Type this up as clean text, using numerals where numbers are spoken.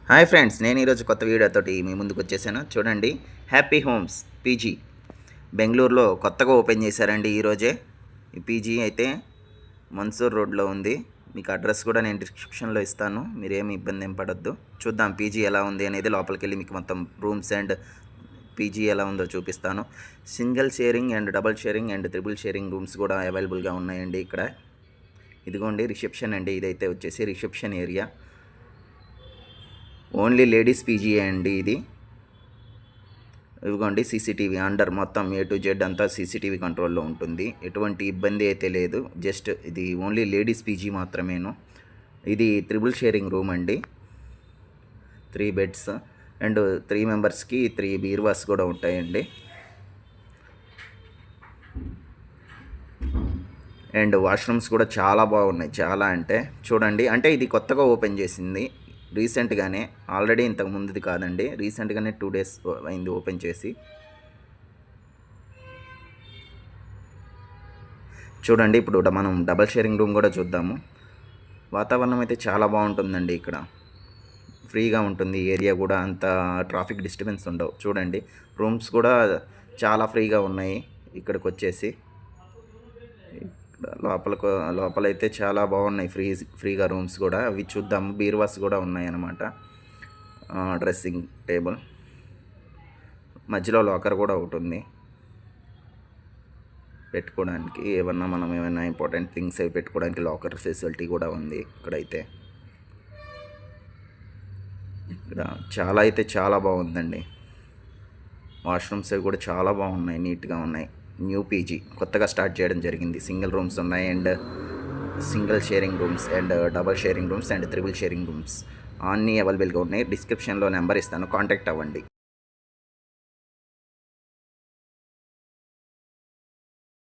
Hi friends, నేను ఈరోజు కొత్త వీడియోతోటి మీ ముందుకు వచ్చేసాను. చూడండి, హ్యాపీ హోమ్స్ పీజీ బెంగళూరులో కొత్తగా ఓపెన్ చేశారండి ఈరోజే. ఈ పీజీ అయితే మన్సూర్ రోడ్లో ఉంది. మీకు అడ్రస్ కూడా నేను డిస్క్రిప్షన్లో ఇస్తాను, మీరేమి ఇబ్బంది ఏం పడొద్దు. చూద్దాం పీజీ ఎలా ఉంది అనేది. లోపలికి వెళ్ళి మీకు మొత్తం రూమ్స్ అండ్ పీజీ ఎలా ఉందో చూపిస్తాను. Single sharing and double sharing and triple sharing rooms కూడా అవైలబుల్గా ఉన్నాయండి ఇక్కడ. ఇదిగోండి రిసెప్షన్ అండి, ఇదైతే వచ్చేసి reception area. Only ladies PG అండి ఇది. ఇదిగోండి సీసీటీవీ అండర్ మొత్తం A to Z అంతా సీసీటీవీ కంట్రోల్లో ఉంటుంది. ఎటువంటి ఇబ్బంది అయితే లేదు. జస్ట్ ఇది ఓన్లీ లేడీస్ పీజీ మాత్రమేను. ఇది త్రిబుల్ షేరింగ్ రూమ్ అండి. 3 బెడ్స్ అండ్ 3 మెంబర్స్కి 3 బీర్వాస్ కూడా ఉంటాయండి. అండ్ వాష్రూమ్స్ కూడా చాలా బాగున్నాయి. చాలా అంటే చూడండి, అంటే ఇది కొత్తగా ఓపెన్ చేసింది రీసెంట్గానే. ఆల్రెడీ ఇంతకు ముందుది కాదండి, రీసెంట్గానే 2 డేస్ అయింది ఓపెన్ చేసి. చూడండి, ఇప్పుడు మనం డబల్ షేరింగ్ రూమ్ కూడా చూద్దాము. వాతావరణం అయితే చాలా బాగుంటుందండి ఇక్కడ. ఫ్రీగా ఉంటుంది ఏరియా కూడా, అంత ట్రాఫిక్ డిస్టర్బెన్స్ ఉండవు. చూడండి, రూమ్స్ కూడా చాలా ఫ్రీగా ఉన్నాయి ఇక్కడికి వచ్చేసి. లోపలైతే చాలా బాగున్నాయి ఫ్రీగా రూమ్స్ కూడా. అవి చూద్దాము. బీర్వాస్ కూడా ఉన్నాయి అన్నమాట. డ్రెస్సింగ్ టేబుల్, మధ్యలో లాకర్ కూడా ఒకటి ఉంది పెట్టుకోవడానికి. మనం ఏమైనా ఇంపార్టెంట్ థింగ్స్ అవి పెట్టుకోవడానికి లాకర్ ఫెసిలిటీ కూడా ఉంది ఇక్కడైతే. ఇక్కడ చాలా బాగుందండి. వాష్రూమ్స్ అవి కూడా చాలా బాగున్నాయి, నీట్గా ఉన్నాయి. న్యూ పీజీ కొత్తగా స్టార్ట్ చేయడం జరిగింది. సింగిల్ రూమ్స్ ఉన్నాయి and single sharing rooms and double sharing rooms and triple sharing rooms అన్నీ అవైలబుల్గా ఉన్నాయి. డిస్క్రిప్షన్లో నెంబర్ ఇస్తాను, కాంటాక్ట్ అవ్వండి.